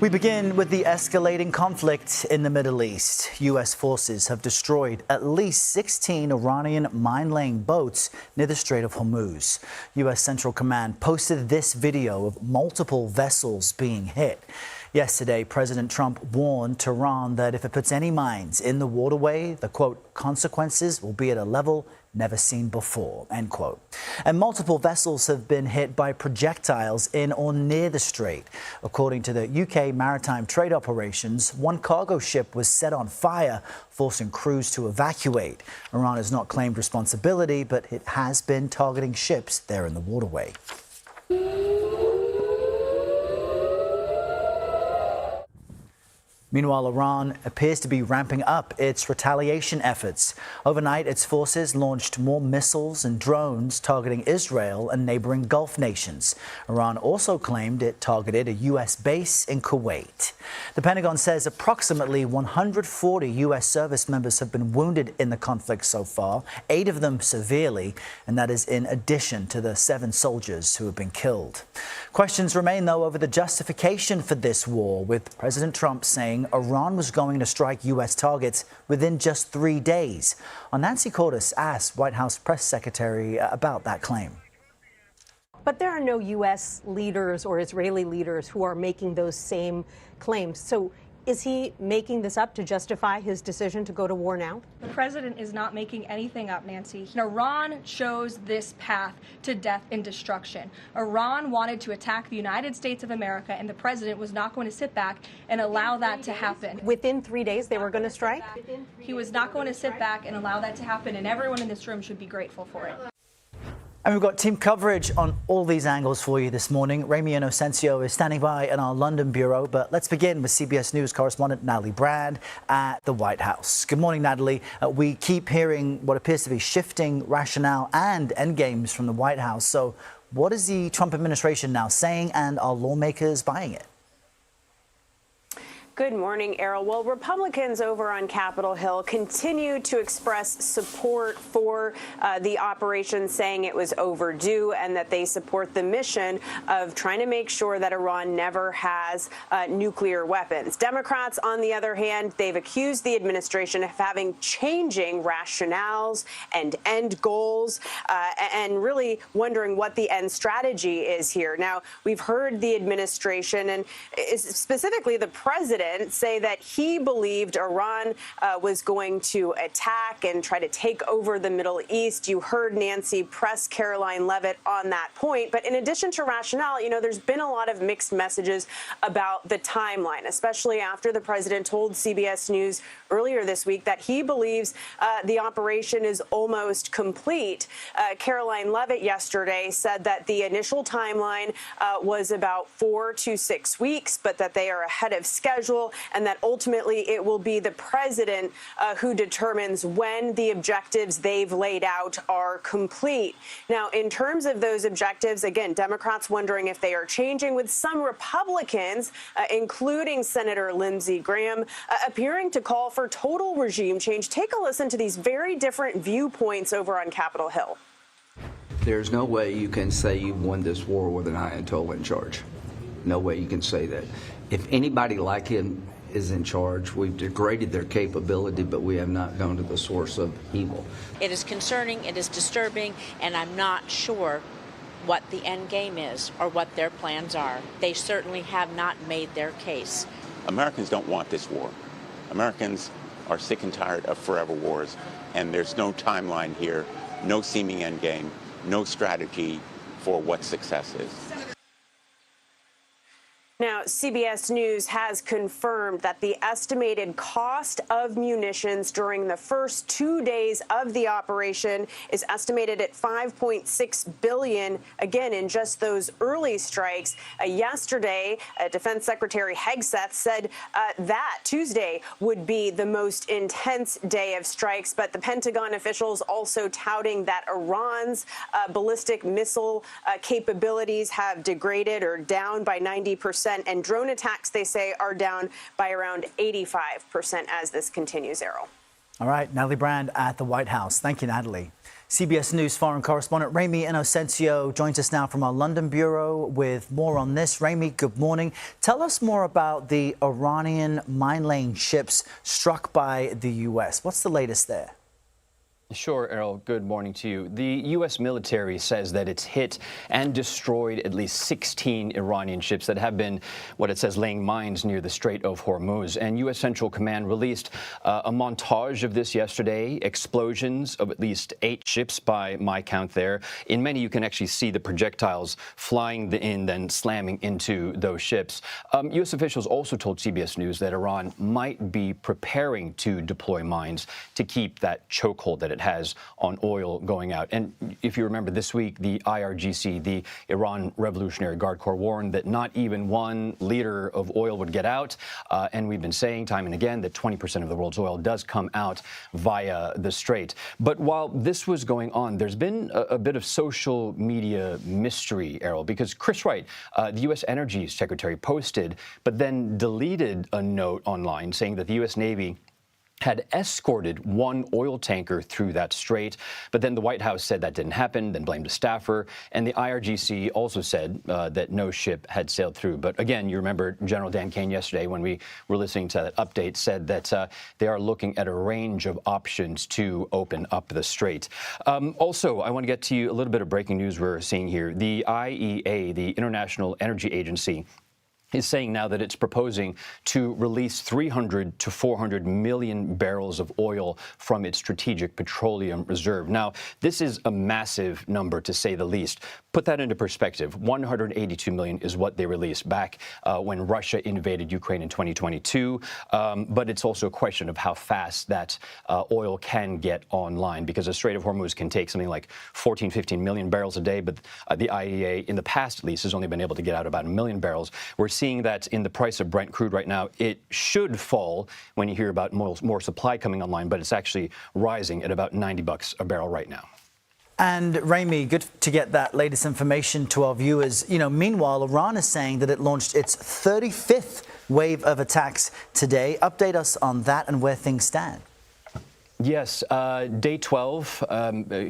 We begin with the escalating conflict in the Middle East. U.S. forces have destroyed at least 16 Iranian mine-laying boats near the Strait of Hormuz. U.S. Central Command posted this video of multiple vessels being hit. Yesterday, President Trump warned Tehran that if it puts any mines in the waterway, the, quote, consequences will be at a level never seen before, end quote. And multiple vessels have been hit by projectiles in or near the strait. According to the UK Maritime Trade Operations, one cargo ship was set on fire, forcing crews to evacuate. Iran has not claimed responsibility, but it has been targeting ships there in the waterway. Meanwhile, Iran appears to be ramping up its retaliation efforts. Overnight, its forces launched more missiles and drones targeting Israel and neighboring Gulf nations. Iran also claimed it targeted a U.S. base in Kuwait. The Pentagon says approximately 140 U.S. service members have been wounded in the conflict so far, 8 of them severely, and that is in addition to the 7 soldiers who have been killed. Questions remain, though, over the justification for this war, with President Trump saying Iran was going to strike U.S. targets within just 3 days. Nancy Cordes asked White House press secretary about that claim. But there are no U.S. leaders or Israeli leaders who are making those same claims. So is he making this up to justify his decision to go to war now? The president is not making anything up, Nancy. Iran chose this path to death and destruction. Iran wanted to attack the United States of America, and the president was not going to sit back and allow that to happen. Within 3 days, they were going to strike? He was not going to sit back and allow that to happen, and everyone in this room should be grateful for it. And we've got team coverage on all these angles for you this morning. Ramy and Inocencio is standing by in our London bureau, but let's begin with CBS News correspondent Natalie Brand at the White House. Good morning, Natalie. We keep hearing what appears to be shifting rationale and endgames from the White House. So what is the Trump administration now saying, and are lawmakers buying it? Good morning, Errol. Well, Republicans over on Capitol Hill continue to express support for the operation, saying it was overdue and that they support the mission of trying to make sure that Iran never has nuclear weapons. Democrats, on the other hand, they've accused the administration of having changing rationales and end goals and really wondering what the end strategy is here. Now, we've heard the administration and specifically the president say that he believed Iran was going to attack and try to take over the Middle East. You heard Nancy press Caroline Leavitt on that point. But in addition to rationale, there's been a lot of mixed messages about the timeline, especially after the president told CBS News earlier this week that he believes the operation is almost complete. Caroline Leavitt yesterday said that the initial timeline was about 4 to 6 weeks, but that they are ahead of schedule, and that ultimately it will be the president who determines when the objectives they've laid out are complete. Now, in terms of those objectives, again, Democrats wondering if they are changing, with some Republicans, including Senator Lindsey Graham, appearing to call for total regime change. Take a listen to these very different viewpoints over on Capitol Hill. There's no way you can say you won this war with an Ayatollah in charge. No way you can say that. If anybody like him is in charge, we've degraded their capability, but we have not gone to the source of evil. It is concerning, it is disturbing, and I'm not sure what the end game is or what their plans are. They certainly have not made their case. Americans don't want this war. Americans are sick and tired of forever wars, and there's no timeline here, no seeming end game, no strategy for what success is. Now, CBS News has confirmed that the estimated cost of munitions during the first 2 days of the operation is estimated at $5.6 billion, again, in just those early strikes. Yesterday, Defense Secretary Hegseth said that Tuesday would be the most intense day of strikes, but the Pentagon officials also touting that Iran's ballistic missile capabilities have degraded or down by 90%. And drone attacks, they say, are down by around 85% as this continues, Errol. All right, Natalie Brand at the White House. Thank you, Natalie. CBS News foreign correspondent Ramy Inocencio joins us now from our London bureau with more on this. Ramy, good morning. Tell us more about the Iranian mine-laying ships struck by the U.S. What's the latest there? Sure, Errol. Good morning to you. The U.S. military says that it's hit and destroyed at least 16 Iranian ships that have been, what it says, laying mines near the Strait of Hormuz. And U.S. Central Command released a montage of this yesterday, explosions of at least 8 ships by my count there. In many, you can actually see the projectiles flying in, then slamming into those ships. U.S. officials also told CBS News that Iran might be preparing to deploy mines to keep that chokehold that it has on oil going out. And if you remember this week, the IRGC, the Iran Revolutionary Guard Corps, warned that not even 1 liter of oil would get out. And we've been saying time and again that 20% of the world's oil does come out via the Strait. But while this was going on, there's been a bit of social media mystery, Errol, because Chris Wright, the U.S. Energy Secretary, posted, but then deleted a note online saying that the U.S. Navy had escorted 1 oil tanker through that strait. But then the White House said that didn't happen, then blamed a staffer. And the IRGC also said that no ship had sailed through. But again, you remember General Dan Kane yesterday when we were listening to that update said that they are looking at a range of options to open up the strait. Also, I want to get to you a little bit of breaking news we're seeing here. The IEA, the International Energy Agency, is saying now that it's proposing to release 300 to 400 million barrels of oil from its strategic petroleum reserve. Now, this is a massive number, to say the least. Put that into perspective. 182 million is what they released back when Russia invaded Ukraine in 2022. But it's also a question of how fast that oil can get online, because the Strait of Hormuz can take something like 14, 15 million barrels a day. But the IEA, in the past at least, has only been able to get out about 1 million barrels. We're seeing that in the price of Brent crude right now. It should fall when you hear about more supply coming online, but it's actually rising at about $90 a barrel right now. And Ramy, good to get that latest information to our viewers. Meanwhile, Iran is saying that it launched its 35th wave of attacks today. Update us on that and where things stand. Yes, day 12,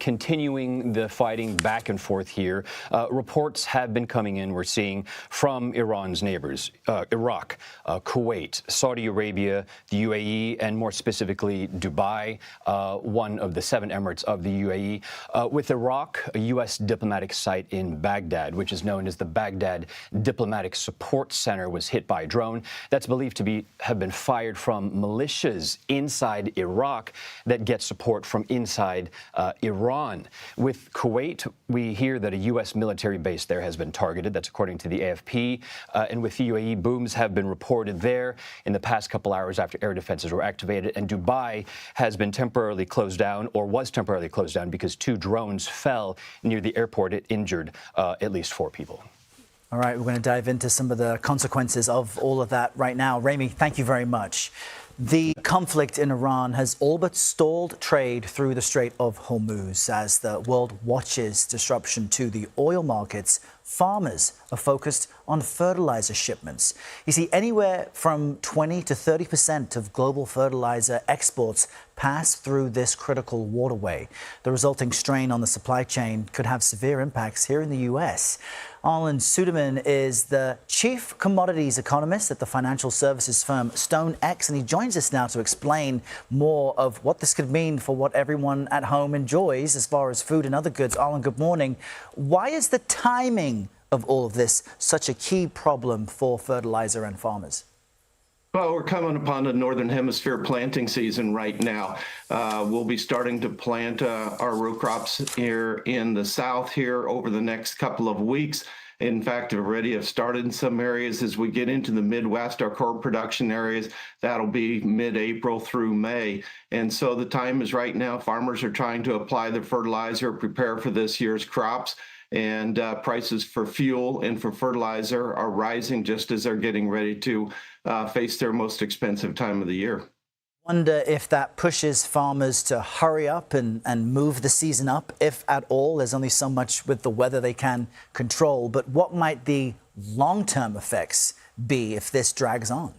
continuing the fighting back and forth here. Reports have been coming in, we're seeing, from Iran's neighbors, Iraq, Kuwait, Saudi Arabia, the UAE, and more specifically Dubai, one of the 7 emirates of the UAE. With Iraq, a U.S. diplomatic site in Baghdad, which is known as the Baghdad Diplomatic Support Center, was hit by a drone that's believed to have been fired from militias inside Iraq that get support from inside Iran. With Kuwait, we hear that a U.S. military base there has been targeted. That's according to the AFP. And with the UAE, booms have been reported there in the past couple hours after air defenses were activated. And Dubai has been temporarily closed down, or was temporarily closed down, because 2 drones fell near the airport. It injured at least 4 people. All right, we're going to dive into some of the consequences of all of that right now. Ramy, thank you very much. The conflict in Iran has all but stalled trade through the Strait of Hormuz. As the world watches disruption to the oil markets, farmers are focused on fertilizer shipments. You see, anywhere from 20 to 30% of global fertilizer exports pass through this critical waterway. The resulting strain on the supply chain could have severe impacts here in the U.S. Arlan Suderman is the chief commodities economist at the financial services firm StoneX, and he joins us now to explain more of what this could mean for what everyone at home enjoys as far as food and other goods. Arlan, good morning. Why is the timing of all of this such a key problem for fertilizer and farmers? Well, we're coming upon the Northern Hemisphere planting season right now. We'll be starting to plant our row crops here in the south here over the next couple of weeks. In fact, already have started in some areas. As we get into the Midwest, our core production areas, that'll be mid-April through May. And so the time is right now. Farmers are trying to apply the fertilizer, prepare for this year's crops. And prices for fuel and for fertilizer are rising just as they're getting ready to face their most expensive time of the year. Wonder if that pushes farmers to hurry up and move the season up, if at all. There's only so much with the weather they can control. But what might the long-term effects be if this drags on?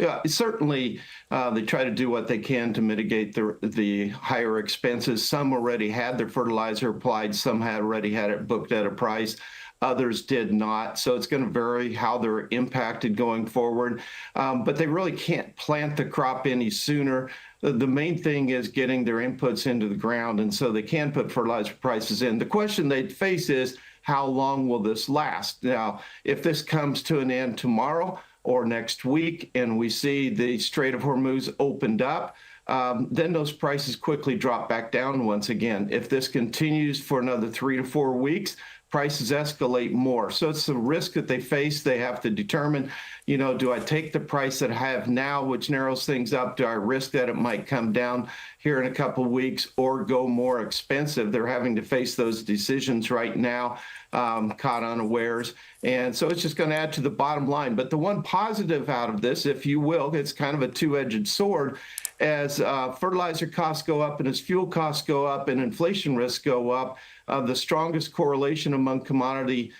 Yeah, certainly they try to do what they can to mitigate the higher expenses. Some already had their fertilizer applied, some had already had it booked at a price. Others did not. So it's going to vary how they're impacted going forward. But they really can't plant the crop any sooner. The main thing is getting their inputs into the ground. And so they can put fertilizer prices in. The question they face is, how long will this last? Now, if this comes to an end tomorrow or next week and we see the Strait of Hormuz opened up, then those prices quickly drop back down once again. If this continues for another 3 to 4 weeks, prices escalate more. So it's a risk that they face. They have to determine, do I take the price that I have now, which narrows things up? Do I risk that it might come down here in a couple of weeks or go more expensive? They're having to face those decisions right now, caught unawares. And so it's just going to add to the bottom line. But the one positive out of this, if you will, it's kind of a two-edged sword. As fertilizer costs go up and as fuel costs go up and inflation risks go up, the strongest correlation among commodity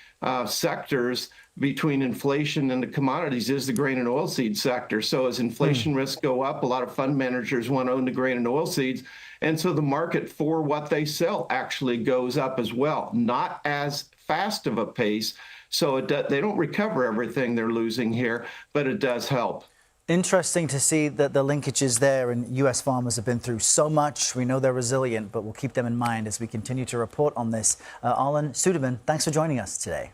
sectors between inflation and the commodities is the grain and oilseed sector. So as inflation risks go up, a lot of fund managers want to own the grain and oilseeds. And so the market for what they sell actually goes up as well, not as fast of a pace. So they don't recover everything they're losing here, but it does help. Interesting to see that the linkages there, and U.S. farmers have been through so much. We know they're resilient, but we'll keep them in mind as we continue to report on this. Arlan Suderman, thanks for joining us today.